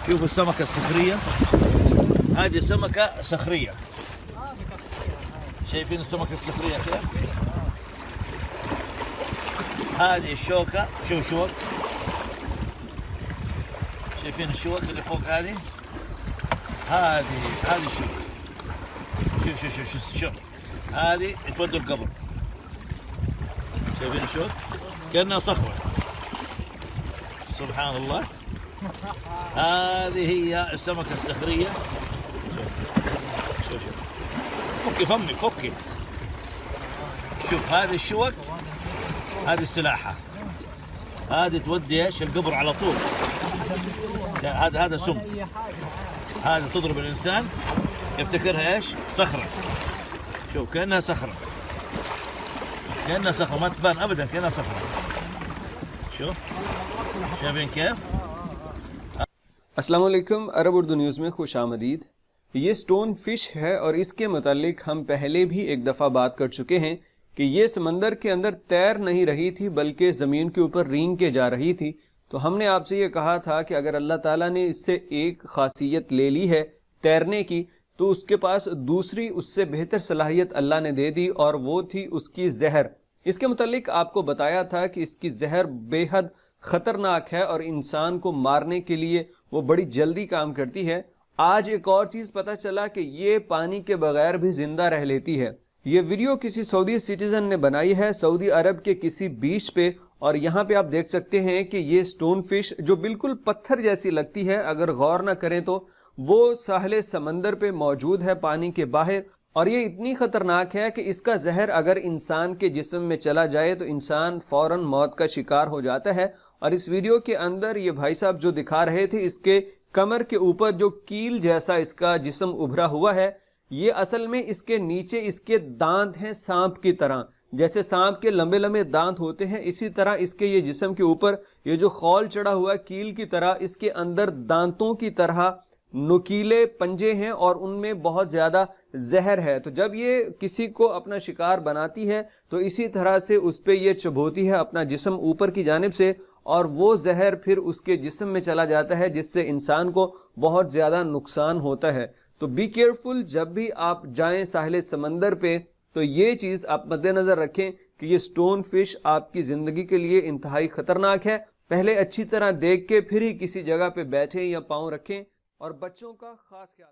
شوفوا السمكة الصخرية، هذه سمكة صخرية، شايفين السمكة الصخرية كيف؟ هذه الشوكة، شوف شوك، شايفين الشوك اللي فوق هذه؟ هذه الشوك، شوف هذه تودي القبر، شايفين الشوك؟ كأنها صخرة، سبحان الله. هذه هي السمكة الصخرية. شوف فكي فمي فكي. شوف هذه الشوك، هذه السلاحة، هذه تودي ايش؟ القبر على طول. هذا سم، هذه تضرب الإنسان يفتكرها ايش؟ صخرة. شوف كأنها صخرة، كأنها صخرة، ما تبان أبدا، كأنها صخرة. شوف شايفين كيف؟ अस्सलाम वालेकुम, अरब उर्दू न्यूज़ में खुश आमदीद। ये स्टोन फिश है और इसके मुतालिक हम पहले भी एक दफ़ा बात कर चुके हैं कि ये समंदर के अंदर तैर नहीं रही थी बल्कि ज़मीन के ऊपर रेंग के जा रही थी। तो हमने आपसे ये कहा था कि अगर अल्लाह ताला ने इससे एक ख़ासियत ले ली है तैरने की, तो उसके पास दूसरी उससे बेहतर सलाहियत अल्लाह ने दे दी, और वो थी उसकी जहर। इसके मुतालिक आपको बताया था कि इसकी जहर बेहद ख़तरनाक है और इंसान को मारने के लिए वो बड़ी जल्दी काम करती है। आज एक और चीज़ पता चला कि ये पानी के बगैर भी ज़िंदा रह लेती है। ये वीडियो किसी सऊदी सिटीज़न ने बनाई है सऊदी अरब के किसी बीच पे, और यहाँ पे आप देख सकते हैं कि ये स्टोन फिश जो बिल्कुल पत्थर जैसी लगती है, अगर गौर ना करें तो वो साहिल समंदर पे मौजूद है पानी के बाहर, और ये इतनी ख़तरनाक है कि इसका जहर अगर इंसान के जिस्म में चला जाए तो इंसान फ़ौरन मौत का शिकार हो जाता है। और इस वीडियो के अंदर ये भाई साहब जो दिखा रहे थे, इसके कमर के ऊपर जो कील जैसा इसका जिस्म उभरा हुआ है, ये असल में इसके नीचे इसके दांत हैं सांप की तरह। जैसे सांप के लंबे लंबे दांत होते हैं, इसी तरह इसके ये जिस्म के ऊपर ये जो खौल चढ़ा हुआ है कील की तरह, इसके अंदर दांतों की तरह नुकीले पंजे हैं और उनमें बहुत ज़्यादा जहर है। तो जब ये किसी को अपना शिकार बनाती है तो इसी तरह से उस पर ये चुभोती है अपना जिस्म ऊपर की जानिब से, और वो जहर फिर उसके जिस्म में चला जाता है, जिससे इंसान को बहुत ज़्यादा नुकसान होता है। तो बी केयरफुल, जब भी आप जाएं साहिल समंदर पे तो ये चीज़ आप मद्देनज़र रखें कि ये स्टोन फिश आपकी ज़िंदगी के लिए इंतहाई ख़तरनाक है। पहले अच्छी तरह देख के फिर ही किसी जगह पे बैठें या पाँव रखें, और बच्चों का ख़ास ख्याल